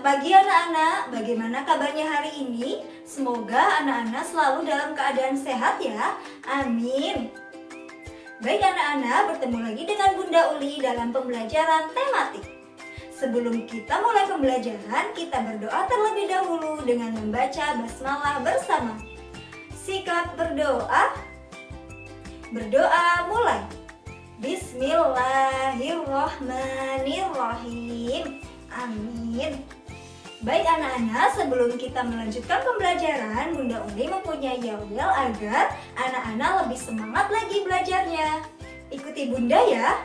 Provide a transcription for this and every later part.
Selamat pagi anak-anak, bagaimana kabarnya hari ini? Semoga anak-anak selalu dalam keadaan sehat ya, amin. Baik anak-anak, bertemu lagi dengan Bunda Uli dalam pembelajaran tematik. Sebelum kita mulai pembelajaran, kita berdoa terlebih dahulu dengan membaca basmalah bersama. Sikap berdoa. Berdoa mulai. Bismillahirrahmanirrahim. Amin. Baik anak-anak, sebelum kita melanjutkan pembelajaran, Bunda Uli mempunyai yel-yel agar anak-anak lebih semangat lagi belajarnya. Ikuti Bunda ya.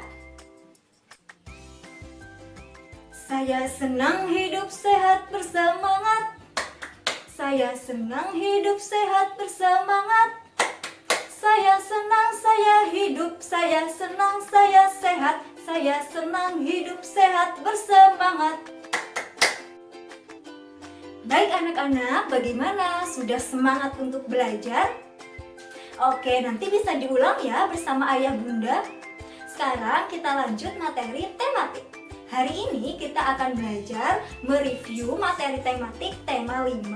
Saya senang hidup sehat bersemangat. Saya senang hidup sehat bersemangat. Saya senang saya hidup, saya senang saya sehat. Saya senang hidup sehat bersemangat. Baik anak-anak, bagaimana? Sudah semangat untuk belajar? Oke, nanti bisa diulang ya bersama ayah bunda. Sekarang kita lanjut materi tematik. Hari ini kita akan belajar mereview materi tematik tema 5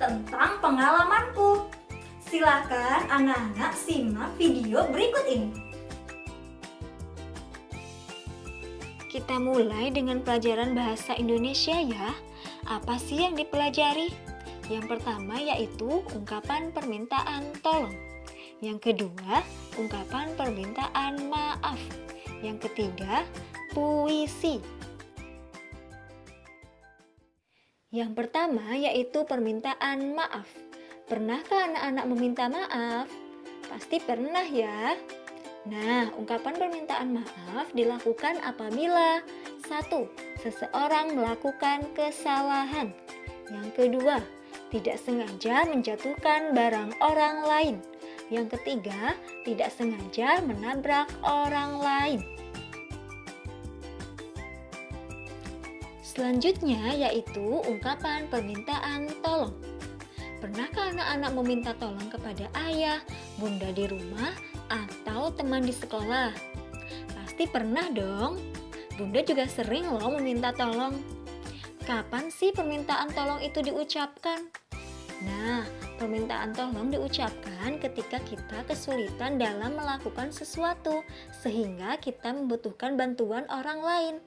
tentang pengalamanku. Silakan anak-anak simak video berikut ini. Kita mulai dengan pelajaran bahasa Indonesia ya. Apa sih yang dipelajari? Yang pertama yaitu ungkapan permintaan tolong. Yang kedua, ungkapan permintaan maaf. Yang ketiga, puisi. Yang pertama yaitu permintaan maaf. Pernahkah anak-anak meminta maaf? Pasti pernah ya. Nah, ungkapan permintaan maaf dilakukan apabila 1. Seseorang melakukan kesalahan. Yang kedua, tidak sengaja menjatuhkan barang orang lain. Yang ketiga, tidak sengaja menabrak orang lain. Selanjutnya yaitu ungkapan permintaan tolong. Pernahkah anak-anak meminta tolong kepada ayah, bunda di rumah, atau teman di sekolah? Pasti pernah dong. Bunda juga sering loh meminta tolong. Kapan sih permintaan tolong itu diucapkan? Nah, permintaan tolong diucapkan ketika kita kesulitan dalam melakukan sesuatu, sehingga kita membutuhkan bantuan orang lain.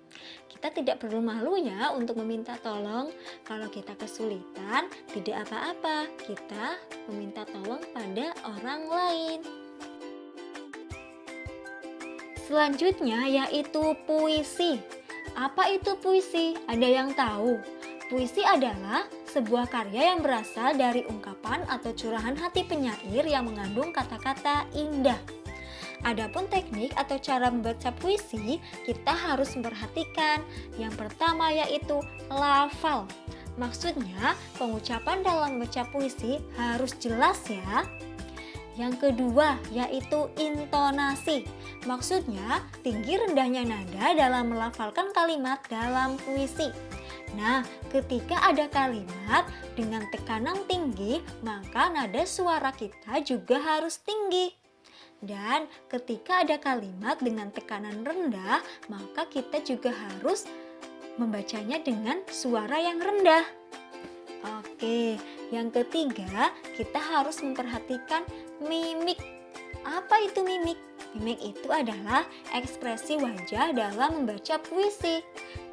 Kita tidak perlu malu ya untuk meminta tolong. Kalau kita kesulitan, tidak apa-apa, kita meminta tolong pada orang lain. Selanjutnya yaitu puisi. Apa itu puisi? Ada yang tahu? Puisi adalah sebuah karya yang berasal dari ungkapan atau curahan hati penyair yang mengandung kata-kata indah. Adapun teknik atau cara membaca puisi, kita harus memperhatikan. Yang pertama yaitu lafal. Maksudnya, pengucapan dalam membaca puisi harus jelas ya. Yang kedua yaitu intonasi. Maksudnya, tinggi rendahnya nada dalam melafalkan kalimat dalam puisi. Nah, ketika ada kalimat dengan tekanan tinggi, maka nada suara kita juga harus tinggi. Dan ketika ada kalimat dengan tekanan rendah, maka kita juga harus membacanya dengan suara yang rendah. Oke, yang ketiga, kita harus memperhatikan mimik. Apa itu mimik? Mimik itu adalah ekspresi wajah dalam membaca puisi.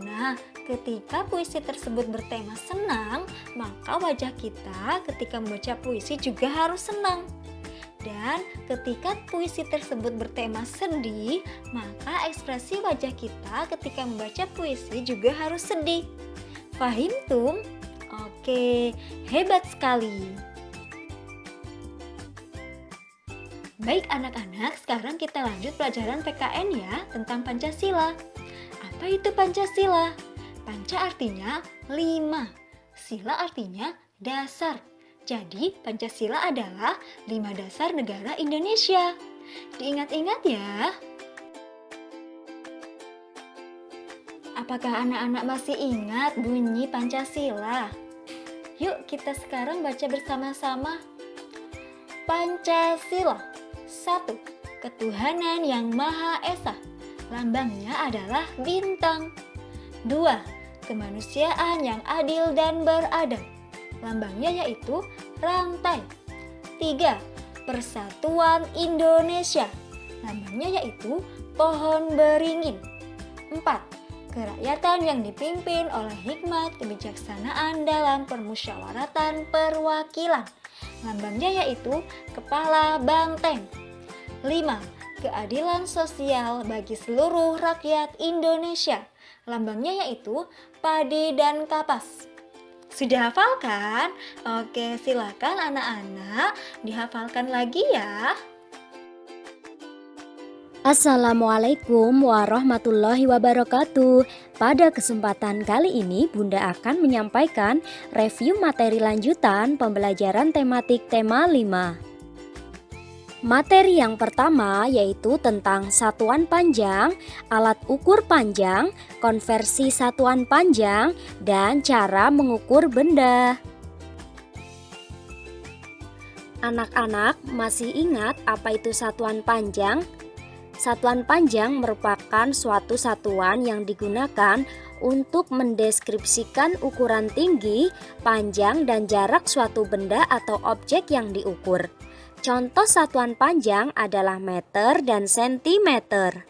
Nah, ketika puisi tersebut bertema senang, maka wajah kita ketika membaca puisi juga harus senang. Dan ketika puisi tersebut bertema sedih, maka ekspresi wajah kita ketika membaca puisi juga harus sedih. Fahim tum? Oke, hebat sekali. Baik anak-anak, sekarang kita lanjut pelajaran PKN ya tentang Pancasila. Apa itu Pancasila? Panca artinya 5, sila artinya dasar. Jadi Pancasila adalah 5 dasar negara Indonesia. Diingat-ingat ya. Apakah anak-anak masih ingat bunyi Pancasila? Yuk kita sekarang baca bersama-sama. Pancasila. 1. Ketuhanan yang Maha Esa. Lambangnya adalah bintang. 2. kemanusiaan yang adil dan beradab. Lambangnya yaitu rantai. 3. Persatuan Indonesia. Lambangnya yaitu pohon beringin. 4. Kerakyatan yang dipimpin oleh hikmat kebijaksanaan dalam permusyawaratan perwakilan. Lambangnya yaitu kepala banteng. 5. Keadilan sosial bagi seluruh rakyat Indonesia. Lambangnya yaitu padi dan kapas. Sudah hafal kan? Oke, silakan anak-anak dihafalkan lagi ya. Assalamualaikum warahmatullahi wabarakatuh. Pada kesempatan kali ini Bunda akan menyampaikan review materi lanjutan pembelajaran tematik tema 5. Materi yang pertama yaitu tentang satuan panjang, alat ukur panjang, konversi satuan panjang, dan cara mengukur benda. Anak-anak masih ingat apa itu satuan panjang? Satuan panjang merupakan suatu satuan yang digunakan untuk mendeskripsikan ukuran tinggi, panjang, dan jarak suatu benda atau objek yang diukur. Contoh satuan panjang adalah meter dan sentimeter.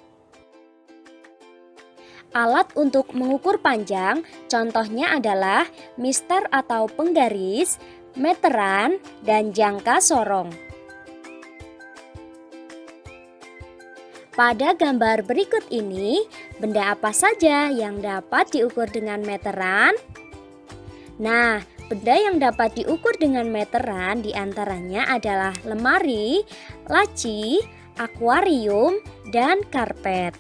Alat untuk mengukur panjang contohnya adalah mister atau penggaris, meteran, dan jangka sorong. Pada gambar berikut ini, benda apa saja yang dapat diukur dengan meteran? Nah, benda yang dapat diukur dengan meteran diantaranya adalah lemari, laci, akuarium, dan karpet.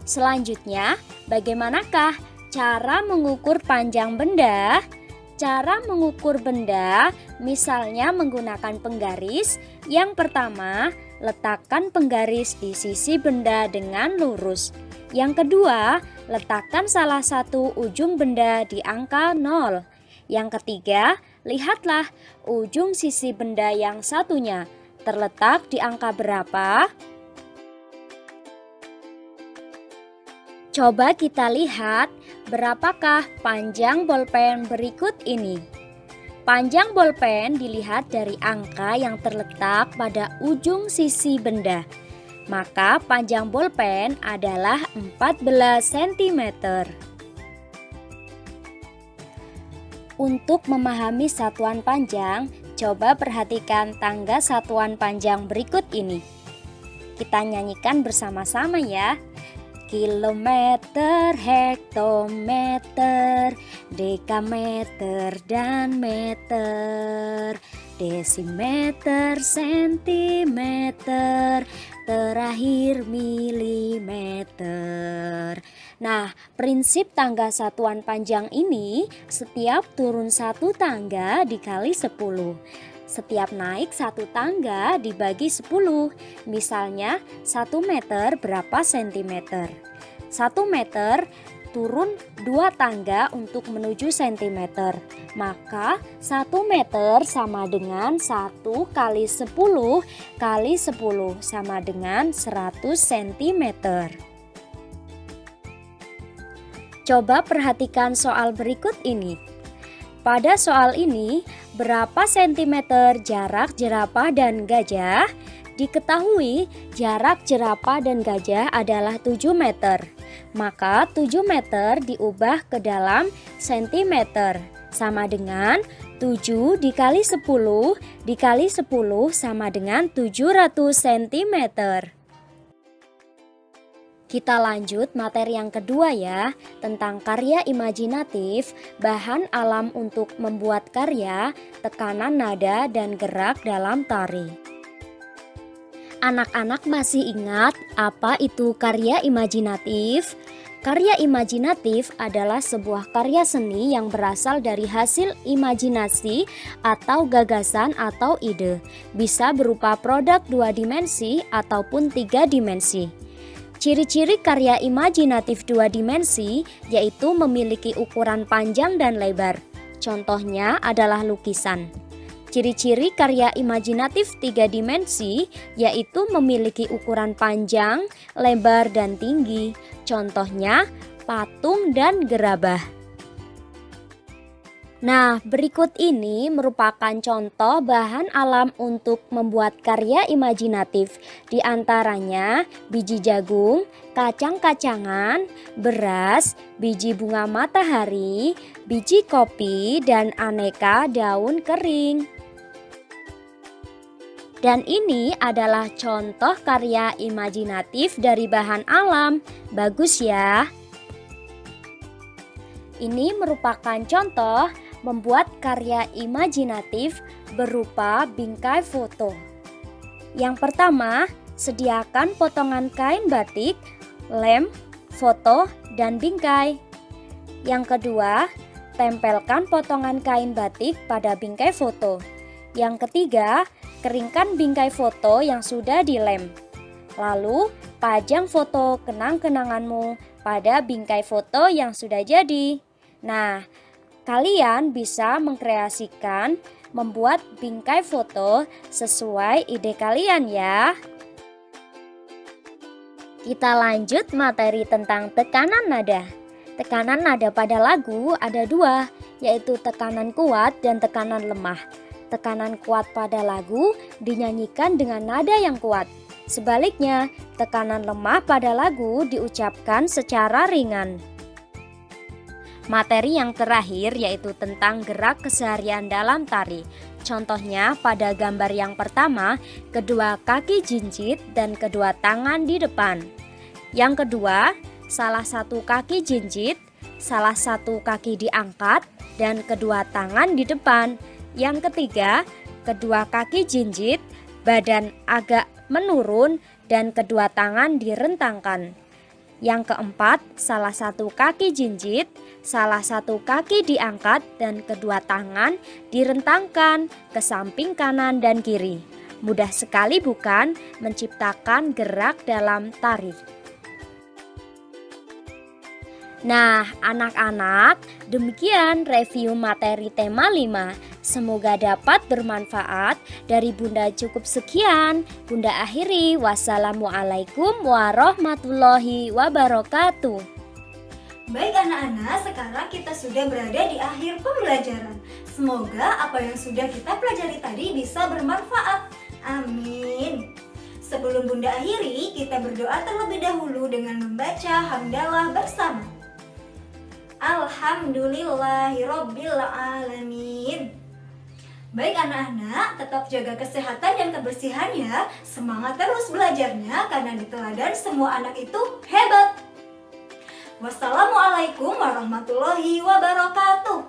Selanjutnya, bagaimanakah cara mengukur panjang benda? Cara mengukur benda misalnya menggunakan penggaris. Yang pertama, letakkan penggaris di sisi benda dengan lurus. Yang kedua, letakkan salah satu ujung benda di angka 0. Yang ketiga, lihatlah ujung sisi benda yang satunya terletak di angka berapa? Coba kita lihat berapakah panjang bolpen berikut ini. Panjang bolpen dilihat dari angka yang terletak pada ujung sisi benda. Maka panjang bolpen adalah 14 cm. Untuk memahami satuan panjang, coba perhatikan tangga satuan panjang berikut ini. Kita nyanyikan bersama-sama ya. Kilometer, hektometer, dekameter, dan meter, desimeter, sentimeter, terakhir milimeter. Nah, prinsip tangga satuan panjang ini setiap turun satu tangga dikali 10. Setiap naik satu tangga dibagi 10. Misalnya 1 meter berapa sentimeter? 1 meter turun 2 tangga untuk menuju sentimeter. Maka 1 meter sama dengan 1 kali 10 kali 10 sama dengan 100 cm. Coba perhatikan soal berikut ini. Pada soal ini, berapa sentimeter jarak jerapah dan gajah? Diketahui jarak jerapah dan gajah adalah 7 meter. Maka 7 meter diubah ke dalam sentimeter. Sama dengan 7 dikali 10 dikali 10 sama dengan 700 cm. Kita lanjut materi yang kedua ya, tentang karya imajinatif, bahan alam untuk membuat karya, tekanan nada dan gerak dalam tari. Anak-anak masih ingat apa itu karya imajinatif? Karya imajinatif adalah sebuah karya seni yang berasal dari hasil imajinasi atau gagasan atau ide. Bisa berupa produk 2 dimensi ataupun 3 dimensi. Ciri-ciri karya imajinatif 2 dimensi yaitu memiliki ukuran panjang dan lebar. Contohnya adalah lukisan. Ciri-ciri karya imajinatif 3 dimensi yaitu memiliki ukuran panjang, lebar, dan tinggi. Contohnya patung, dan gerabah. Nah, berikut ini merupakan contoh bahan alam untuk membuat karya imajinatif. Di antaranya biji jagung, kacang-kacangan, beras, biji bunga matahari, biji kopi, dan aneka daun kering. Dan ini adalah contoh karya imajinatif dari bahan alam. Bagus ya. Ini merupakan contoh membuat karya imajinatif berupa bingkai foto. Yang pertama, sediakan potongan kain batik, lem, foto, dan bingkai. Yang kedua, tempelkan potongan kain batik pada bingkai foto. Yang ketiga, keringkan bingkai foto yang sudah dilem. Lalu, pajang foto kenang-kenanganmu pada bingkai foto yang sudah jadi. Nah, kalian bisa mengkreasikan membuat bingkai foto sesuai ide kalian ya. Kita lanjut materi tentang tekanan nada. Tekanan nada pada lagu ada dua, yaitu tekanan kuat dan tekanan lemah. Tekanan kuat pada lagu dinyanyikan dengan nada yang kuat. Sebaliknya, tekanan lemah pada lagu diucapkan secara ringan. Materi yang terakhir yaitu tentang gerak keseharian dalam tari. Contohnya pada gambar yang pertama, kedua kaki jinjit dan kedua tangan di depan. Yang kedua, salah satu kaki jinjit, salah satu kaki diangkat, dan kedua tangan di depan. Yang ketiga, kedua kaki jinjit, badan agak menurun, dan kedua tangan direntangkan. Yang keempat, salah satu kaki jinjit, salah satu kaki diangkat, dan kedua tangan direntangkan ke samping kanan dan kiri. Mudah sekali bukan menciptakan gerak dalam tari? Nah, anak-anak, demikian review materi tema 5. Semoga dapat bermanfaat. Dari Bunda cukup sekian. Bunda akhiri. Wassalamualaikum warahmatullahi wabarakatuh. Baik anak-anak, sekarang kita sudah berada di akhir pembelajaran. Semoga apa yang sudah kita pelajari tadi bisa bermanfaat. Amin. Sebelum Bunda akhiri, kita berdoa terlebih dahulu dengan membaca hamdalah bersama. Alhamdulillahirabbil alamin. Baik anak-anak, tetap jaga kesehatan dan kebersihan ya. Semangat terus belajarnya karena di teladan semua anak itu hebat. Wassalamualaikum warahmatullahi wabarakatuh.